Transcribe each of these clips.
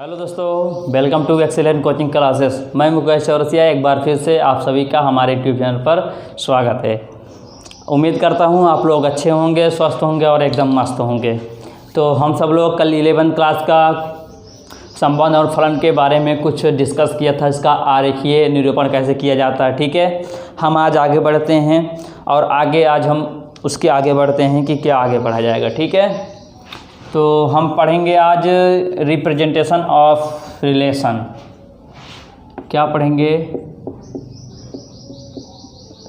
Hello दोस्तों, welcome to excellent coaching classes. मैं मुकेश चौरसिया एक बार फिर से आप सभी का हमारे यूट्यूब चैनल पर स्वागत है। उम्मीद करता हूँ आप लोग अच्छे होंगे, स्वस्थ होंगे और एकदम मस्त होंगे। तो हम सब लोग कल 11th क्लास का संबंध और फलन के बारे में कुछ डिस्कस किया था। इसका आरेखीय निरूपण कैसे किया जाता है, ठीक है। हम आज आगे बढ़ते हैं और आज हम उसके आगे बढ़ते हैं कि क्या आगे बढ़ा जाएगा, ठीक है। तो हम पढ़ेंगे आज रिप्रेजेंटेशन ऑफ रिलेशन। क्या पढ़ेंगे?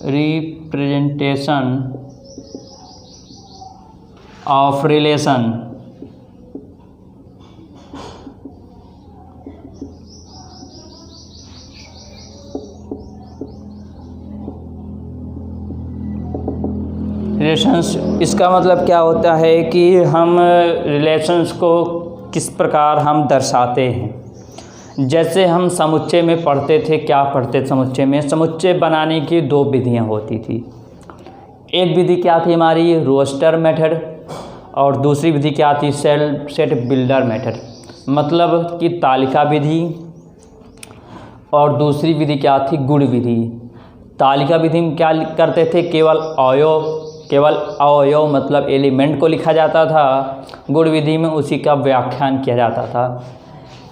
Representation of relation. रिलेशंस, इसका मतलब क्या होता है कि हम रिलेशंस को किस प्रकार हम दर्शाते हैं। जैसे हम समुच्चय में पढ़ते थे, क्या पढ़ते थे समुच्चय में? समुच्चय बनाने की दो विधियां होती थी। एक विधि क्या थी हमारी? रोस्टर मेथड, और दूसरी विधि क्या थी? सेट बिल्डर मेथड, मतलब कि तालिका विधि। और दूसरी विधि क्या थी? गुण विधि। तालिका विधि में क्या करते थे? केवल अवयव मतलब एलिमेंट को लिखा जाता था। गुण विधि में उसी का व्याख्यान किया जाता था।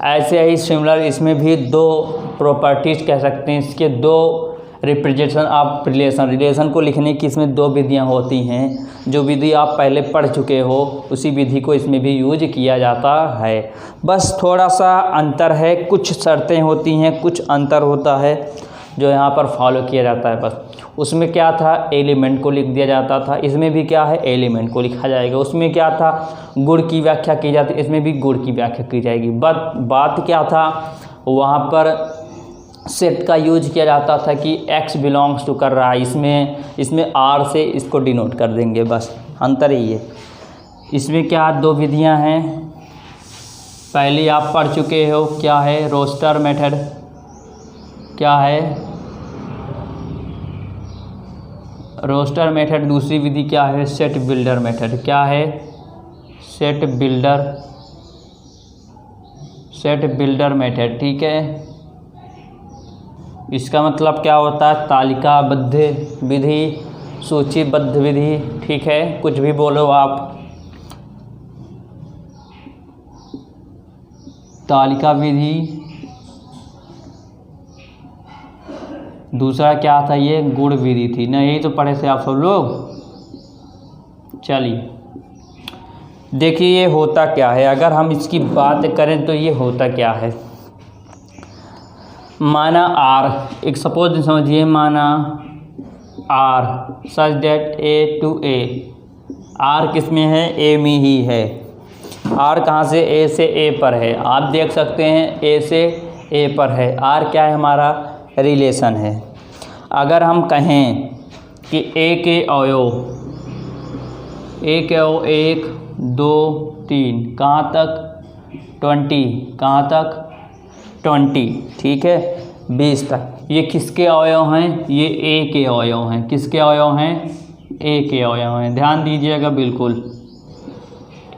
ऐसे ही सिमिलर इसमें भी दो प्रॉपर्टीज़ कह सकते हैं, इसके दो रिप्रेजेंटेशन ऑफ रिलेशन को लिखने की इसमें दो विधियां होती हैं। जो विधि आप पहले पढ़ चुके हो उसी विधि को इसमें भी यूज किया जाता है। बस थोड़ा सा अंतर है, कुछ शर्तें होती हैं, कुछ अंतर होता है जो यहाँ पर फॉलो किया जाता है। बस उसमें क्या था? एलिमेंट को लिख दिया जाता था। इसमें भी क्या है? एलिमेंट को लिखा जाएगा। उसमें क्या था? गुण की व्याख्या की जाती, इसमें भी गुण की व्याख्या की जाएगी। बात क्या था? वहाँ पर सेट का यूज किया जाता था कि x बिलोंग्स टू कर रहा है, इसमें r से इसको डिनोट कर देंगे। बस अंतर ही है। इसमें क्या दो विधियाँ हैं, पहले आप पढ़ चुके हो। क्या है? Roster method. क्या है? Roster method. दूसरी विधि क्या है? Set builder method. क्या है? सेट बिल्डर मेथड, ठीक है। इसका मतलब क्या होता है? तालिकाबद्ध विधि, सूचीबद्ध विधि, ठीक है। कुछ भी बोलो आप। तालिका विधि। दूसरा क्या था? ये गुण विधि थी ना, यही तो पढ़े थे आप सब लोग। चलिए देखिए ये होता क्या है। अगर हम इसकी बात करें तो ये होता क्या है। माना R, एक सपोज समझिए, माना R such that A to A। R किस में है? A में ही है। R कहाँ से? A से A पर है। आप देख सकते हैं A से A पर है। R क्या है? हमारा रिलेशन है। अगर हम कहें कि A के अवयव 1 2 3 कहाँ तक? 20। कहाँ तक? 20, ठीक है, 20 तक। ये किसके अवयव हैं? ये A के अवयव हैं। किसके अवयव हैं? A के अवयव हैं। ध्यान दीजिएगा, बिल्कुल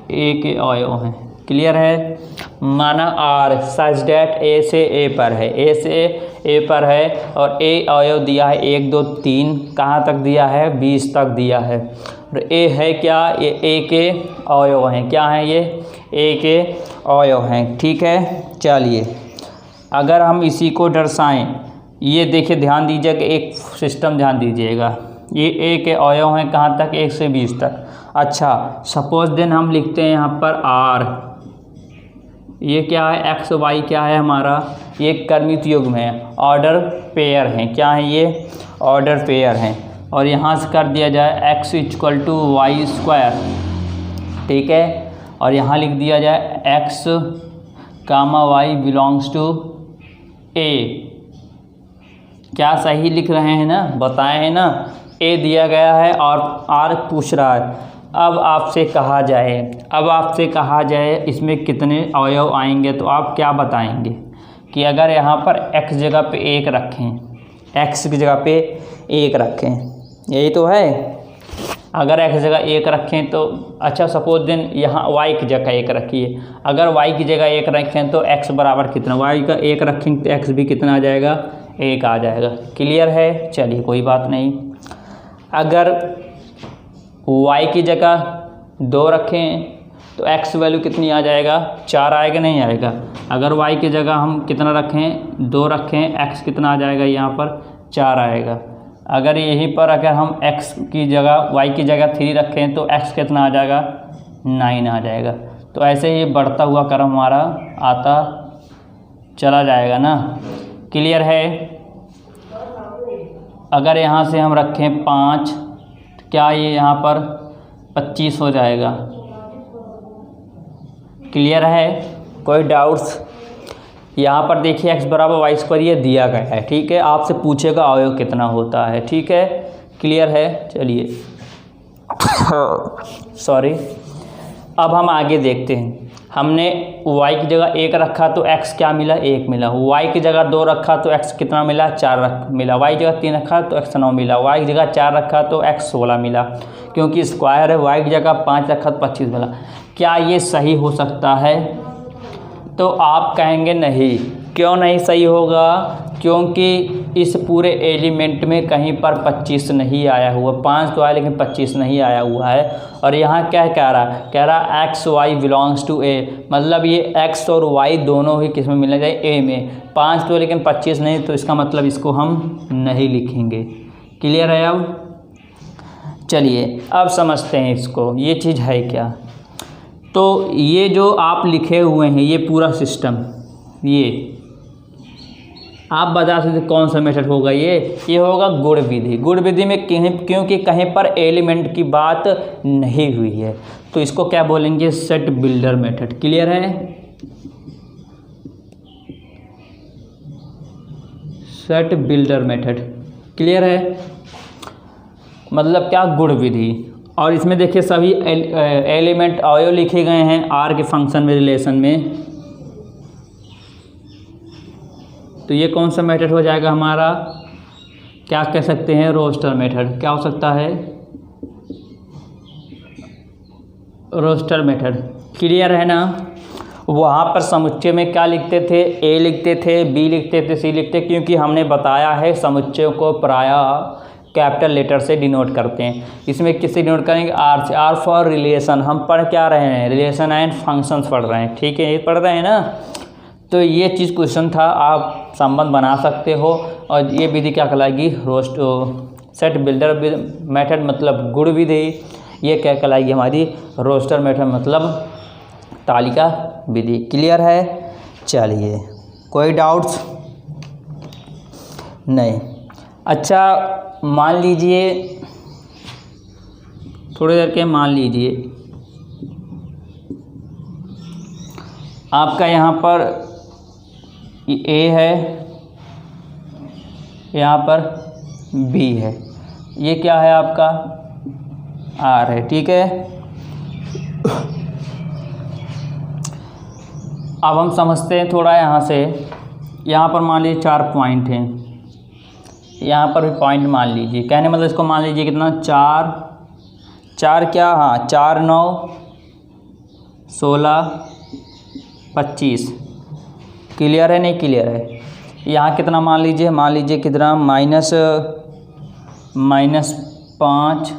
A के अवयव हैं। क्लियर है? माना R सच डैट A से A पर है, A से A पर है और A अवयव दिया है 1 2 3। कहाँ तक दिया है? 20 तक दिया है। और A है क्या? ये A के अवयव हैं। क्या हैं ये? A के अवयव हैं, ठीक है। चलिए अगर हम इसी को दर्शाएं, ये देखिए, ध्यान दीजिएगा, एक सिस्टम ध्यान दीजिएगा। ये A के अवयव हैं कहाँ तक? 1 से 20 तक। अच्छा, सपोज देन हम लिखते हैं यहाँ पर R। ये क्या है? x y क्या है हमारा? ये क्रमित युग्म है, ऑर्डर पेयर हैं। क्या है ये? ऑर्डर पेयर हैं। और यहाँ से कर दिया जाए x = y², ठीक है। और यहाँ लिख दिया जाए x, y belongs to A। क्या सही लिख रहे हैं ना? बताए हैं ना? A दिया गया है और R पूछ रहा है। अब आपसे कहा जाए इसमें कितने अवयव आएंगे, तो आप क्या बताएंगे कि अगर यहाँ पर x जगह पे 1 रखें, x की जगह पे 1 रखें, यही तो है। अगर x जगह 1 रखें तो अच्छा सपोज दिन यहाँ y की जगह 1 रखिए, अगर y की जगह 1 रखें तो x बराबर कितना, y का 1 रखेंगे तो x भी कितना आ जाएगा, 1 आ जाएगा। क्लियर है, चलिए कोई बात नहीं। अगर y की जगह 2 रखें तो x वैल्यू कितनी आ जाएगा, 4 आएगा, नहीं आएगा। अगर y की जगह हम कितना रखें, 2 रखें, x कितना आ जाएगा, यहाँ पर 4 आएगा। अगर यहीं पर अगर हम x की जगह y की जगह 3 रखें तो x कितना आ जाएगा, 9 आ जाएगा। तो ऐसे ही बढ़ता हुआ क्रम हमारा आता चला जाएगा ना। क्लियर है। अगर यहाँ से हम रखें 5 तो क्या ये यहाँ पर 25 हो जाएगा। क्लियर है, कोई डाउट्स। यहाँ पर देखिए x बराबर वाई स्क्वायर ये दिया गया है, ठीक है। आपसे पूछेगा अवयव कितना होता है, ठीक है। क्लियर है, चलिए सॉरी। अब हम आगे देखते हैं। हमने y की जगह 1 रखा तो x क्या मिला, 1 मिला। y की जगह 2 रखा तो x कितना मिला, 4 मिला। y की जगह 3 रखा तो x 9 मिला। y की जगह 4 रखा तो x 16 मिला, क्योंकि स्क्वायर है। y की जगह 5 रखा तो 25 मिला। क्या ये सही हो सकता है? तो आप कहेंगे नहीं। क्यों नहीं सही होगा? क्योंकि इस पूरे एलिमेंट में कहीं पर 25 नहीं आया हुआ। 5 तो आया लेकिन 25 नहीं आया हुआ है। और यहाँ क्या कह रहा है, कह रहा एक्स वाई बिलोंग्स टू ए, मतलब ये x और y दोनों ही किस में मिलना चाहिए, a में। 5 तो लेकिन 25 नहीं, तो इसका मतलब इसको हम नहीं लिखेंगे। क्लियर है। अब चलिए अब समझते हैं इसको, ये चीज़ है क्या। तो ये जो आप लिखे हुए हैं ये पूरा सिस्टम, ये आप बता सकते कौन सा मेथड होगा। ये होगा गुण विधि। गुण विधि में क्योंकि कहीं पर एलिमेंट की बात नहीं हुई है तो इसको क्या बोलेंगे, सेट बिल्डर मेथड। क्लियर है, सेट बिल्डर मेथड। क्लियर है, मतलब क्या, गुण विधि। और इसमें देखिए सभी एलिमेंट अवयव लिखे गए हैं आर के फंक्शन में, रिलेशन में। तो ये कौन सा मेथड हो जाएगा हमारा, क्या कह सकते हैं, रोस्टर मेथड। क्या हो सकता है, रोस्टर मेथड। क्लियर है ना। वहाँ पर समुच्चय में क्या लिखते थे, ए लिखते थे, बी लिखते थे, सी लिखते, क्योंकि हमने बताया है समुच्चयों को प्रायः कैपिटल लेटर से डिनोट करते हैं। इसमें किससे डिनोट करेंगे, आर से। R for relation. हम पढ़ क्या रहे हैं, रिलेशन एंड फंक्शंस पढ़ रहे हैं, ठीक है, ये पढ़ रहे हैं ना। तो ये चीज़ क्वेश्चन था, आप संबंध बना सकते हो। और ये विधि क्या कहलाएगी, सेट बिल्डर मेथड मतलब गुण विधि। ये क्या कहलाएगी हमारी, रोस्टर मेथड मतलब तालिका विधि। क्लियर है, चलिए कोई डाउट्स नहीं। अच्छा मान लीजिए, थोड़ी देर के मान लीजिए आपका यहाँ पर ए है, यहाँ पर बी है, ये क्या है आपका आर है, ठीक है। अब हम समझते हैं थोड़ा यहाँ से। यहाँ पर मान लीजिए 4 पॉइंट हैं, यहाँ पर भी पॉइंट मान लीजिए। कहने मतलब इसको मान लीजिए कितना, 4 क्या, हाँ 4 9 16 25। क्लियर है, नहीं क्लियर है। यहाँ कितना मान लीजिए कितना, -5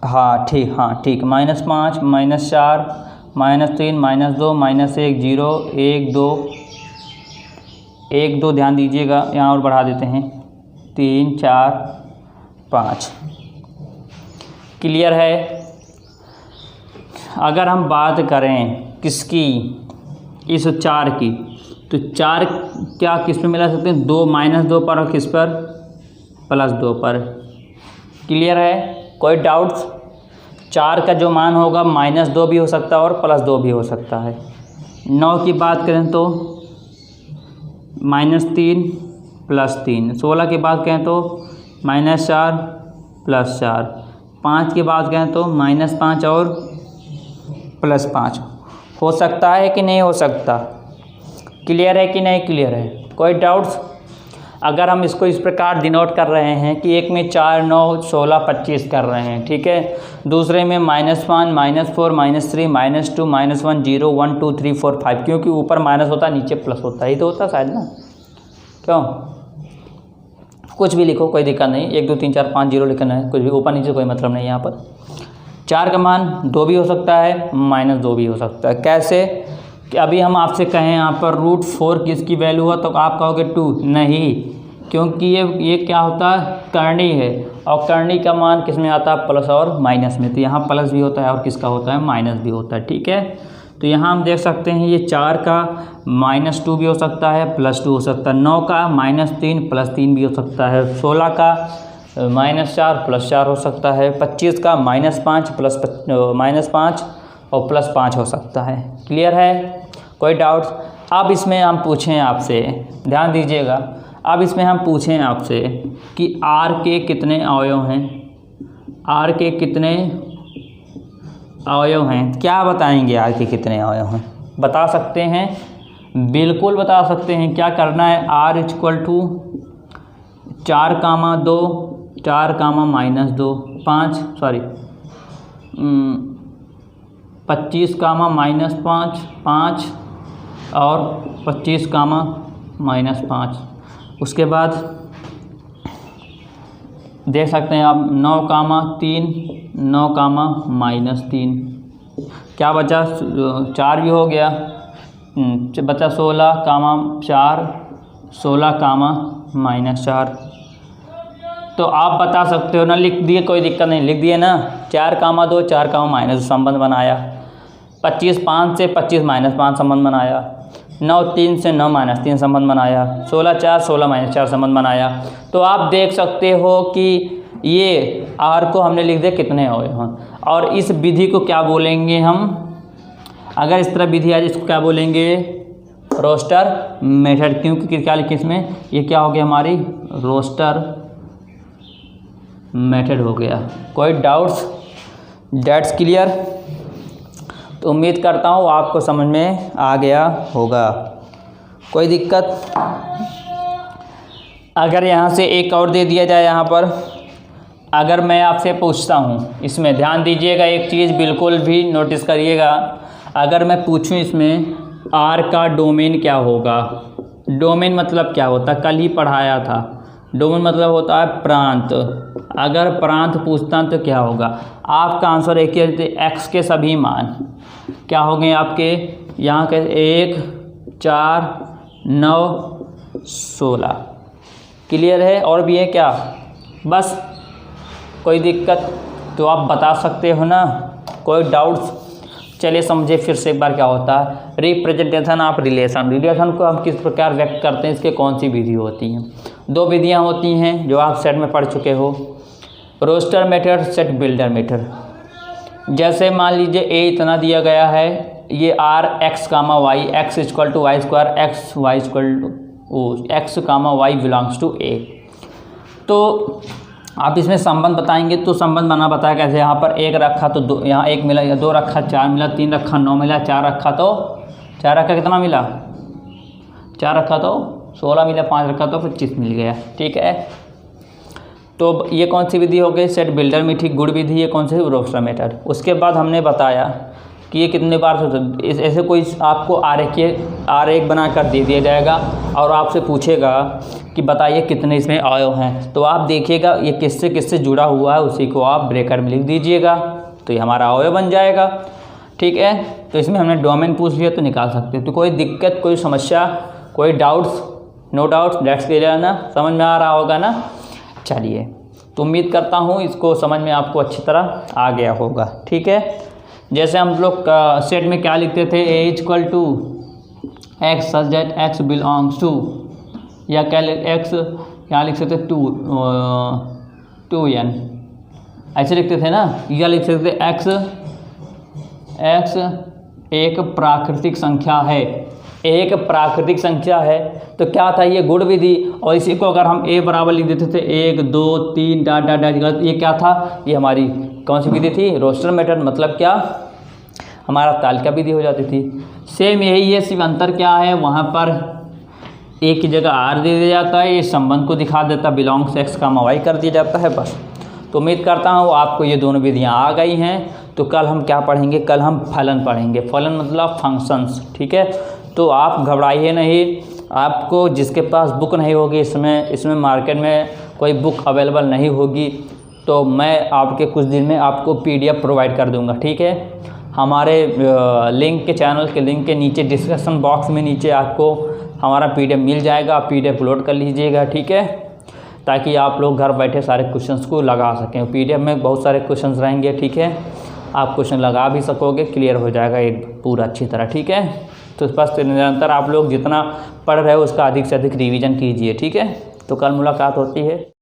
हाँ ठीक, हाँ ठीक, -5 -4 -3 -2 -1 0 1 2 1 2 ध्यान दीजिएगा, यहाँ और बढ़ा देते हैं 3 4 5। क्लियर है। अगर हम बात करें किसकी, इस 4 की, तो 4 क्या किस पे मिला सकते हैं, 2 -2 पर और किस पर, +2 पर। क्लियर है, कोई डाउट्स। 4 का जो मान होगा -2 भी हो सकता है और +2 भी हो सकता है। 9 की बात करें तो -3 +3। 16 की बात करें तो -4 +4। 5 की बात करें तो -5 और +5। हो सकता है कि नहीं हो सकता। क्लियर है कि नहीं क्लियर है, कोई डाउट्स। अगर हम इसको इस प्रकार डिनोट कर रहे हैं कि एक में 4, 9, 16, 25 कर रहे हैं, ठीक है, दूसरे में -1, -4, -3, -2, -1, 0, 1, 2, 3, 4, 5, क्योंकि ऊपर माइनस होता है नीचे प्लस होता है, ये तो होता शायद ना, क्यों? कुछ भी लिखो कोई दिक्कत नहीं, 1, 2, 3, 4, 5 0 लिखना है, कुछ भी ऊपर नीचे कोई मतलब नहीं। यहाँ पर 4 का मान 2 भी हो सकता है, -2 भी हो सकता है। कैसे कि अभी हम आपसे कहें यहाँ पर √4 किसकी वैल्यू है तो आप कहोगे 2, नहीं, क्योंकि ये क्या होता है, करनी है, और करनी का मान किस में आता है, प्लस और माइनस में। तो यहाँ प्लस भी होता है और किसका होता है, माइनस भी होता है, ठीक है। तो यहाँ हम देख सकते हैं ये 4 का -2 भी हो सकता है, +2 हो सकता है, 9 का -3 +3 भी हो सकता है, 16 का -4 +4 हो सकता है, 25 का -5 -5 और +5 हो सकता है। क्लियर है, कोई डाउट्स? अब इसमें हम पूछें आपसे, ध्यान दीजिएगा, अब इसमें हम पूछें आपसे कि R के कितने अवयव हैं, R के कितने अवयव हैं, क्या बताएंगे R के कितने अवयव हैं? बता सकते हैं, बिल्कुल बता सकते हैं। क्या करना है, R = 4, 2, 4, -2, 25, -5, 5 और 25, -5। उसके बाद देख सकते हैं आप 9, 3, 9, -3, क्या बचा, 4 भी हो गया, बचा 16, 4, 16, -4। तो आप बता सकते हो ना, लिख दिए, कोई दिक्कत नहीं, लिख दिए ना, 4, 2, 4, -2 संबंध बनाया, 25, 5 से 25, -5 संबंध बनाया, 9, 3 से 9, -3 संबंध बनाया, 16, 4, 16, -4 संबंध बनाया। तो आप देख सकते हो कि ये R को हमने लिख दिया कितने अवयव हैं, और इस विधि को क्या बोलेंगे हम, अगर इस तरह विधि आ जाए इसको क्या बोलेंगे, रोस्टर मेथड, क्योंकि क्या लिखे इसमें, ये क्या हो गया हमारी रोस्टर मेथड हो गया। कोई डाउट्स? That's clear? तो उम्मीद करता हूँ आपको समझ में आ गया होगा, कोई दिक्कत? अगर यहाँ से एक और दे दिया जाए, यहाँ पर अगर मैं आपसे पूछता हूँ, इसमें ध्यान दीजिएगा, एक चीज़ बिल्कुल भी नोटिस करिएगा, अगर मैं पूछूँ इसमें R का डोमेन क्या होगा, डोमेन मतलब क्या होता है, कल ही पढ़ाया था, डोमेन मतलब होता है प्रांत। अगर प्रांत पूछता तो क्या होगा, आपका आंसर एक ही, x के सभी मान क्या हो गए आपके, यहाँ के 1, 4, 9, 16। क्लियर है? और भी है क्या? बस, कोई दिक्कत तो आप बता सकते हो ना, कोई डाउट्स? चलिए समझे फिर से एक बार क्या होता है रिप्रेजेंटेशन ऑफ रिलेशन को हम किस प्रकार व्यक्त करते हैं, इसके कौन सी विधि होती हैं। 2 विधियां होती हैं जो आप सेट में पढ़ चुके हो, roster method, set builder method. जैसे मान लीजिए ए इतना दिया गया है, ये R x, y, x = y², x y = x, y belongs to A। तो आप इसमें संबंध बताएंगे, तो संबंध बना बताया कैसे, यहाँ पर 1 रखा तो 2, यहाँ 1 मिला, 2 रखा 4 मिला, 3 रखा 9 मिला, 4 रखा तो 4 रखा कितना मिला, 4 रखा तो 16 मिला, 5 रखा तो 25 मिल गया, ठीक है। तो ये कौन सी विधि हो गई, सेट बिल्डर में, ठीक, गुड विधि। ये कौन सी, रोस्टर मेथड। उसके बाद हमने बताया कि ये कितने बार ऐसे कोई आपको आरेख बनाकर दे दिया जाएगा और आपसे पूछेगा कि बताइए कितने इसमें अवयव हैं, तो आप देखिएगा ये किससे किससे जुड़ा हुआ है, उसी को आप ब्रैकेट में लिख दीजिएगा, तो ये हमारा अवयव बन जाएगा, ठीक है। तो इसमें हमने डोमेन पूछ लिया तो निकाल सकते हैं। तो कोई दिक्कत, कोई समस्या, कोई doubts? No doubts, that's clear ना, समझ में आ रहा होगा ना। चलिए, तो उम्मीद करता हूँ इसको समझ में आपको अच्छी तरह आ गया होगा, ठीक है। जैसे हम लोग सेट में क्या लिखते थे, A = x such that x belongs to, या क्या x क्या लिख सकते 2n, ऐसे लिखते थे ना, या लिख सकते x एक प्राकृतिक संख्या है, एक प्राकृतिक संख्या है। तो क्या था, ये गुण विधि, और इसी को अगर हम a बराबर लिख देते थे 1, 2, 3 डॉट डॉट डॉट, ये क्या था, ये हमारी कौन सी विधि थी, रोस्टर मेथड, मतलब क्या, हमारा तालिका विधि हो जाती थी। सेम यही है, सिर्फ अंतर क्या है, वहाँ पर ए की जगह आर दे दिया जाता है, ये संबंध को दिखा देता है, बिलोंग्स एक्स का वाई कर दिया जाता है बस। तो उम्मीद करता हूँ आपको ये दोनों विधियाँ आ गई हैं। तो कल हम क्या पढ़ेंगे, कल हम फलन पढ़ेंगे। फलन मतलब फंक्शंस, ठीक है। तो आप घबराइए नहीं, आपको जिसके पास बुक नहीं होगी, इसमें मार्केट में कोई बुक अवेलेबल नहीं होगी, तो मैं आपके कुछ दिन में आपको PDF प्रोवाइड कर दूंगा, ठीक है। हमारे लिंक के चैनल के लिंक के नीचे डिस्क्रिप्शन बॉक्स में नीचे आपको हमारा PDF मिल जाएगा, आप PDF अपलोड कर लीजिएगा, ठीक है, ताकि आप लोग घर बैठे सारे क्वेश्चंस को लगा सकें। PDF में बहुत सारे क्वेश्चंस रहेंगे, ठीक है, आप क्वेश्चन लगा भी सकोगे, क्लियर हो जाएगा ये पूरा अच्छी तरह, ठीक है। तो बस निरंतर आप लोग जितना पढ़ रहे हो उसका अधिक से अधिक रिवीजन कीजिए, ठीक है। तो कल मुलाकात होती है।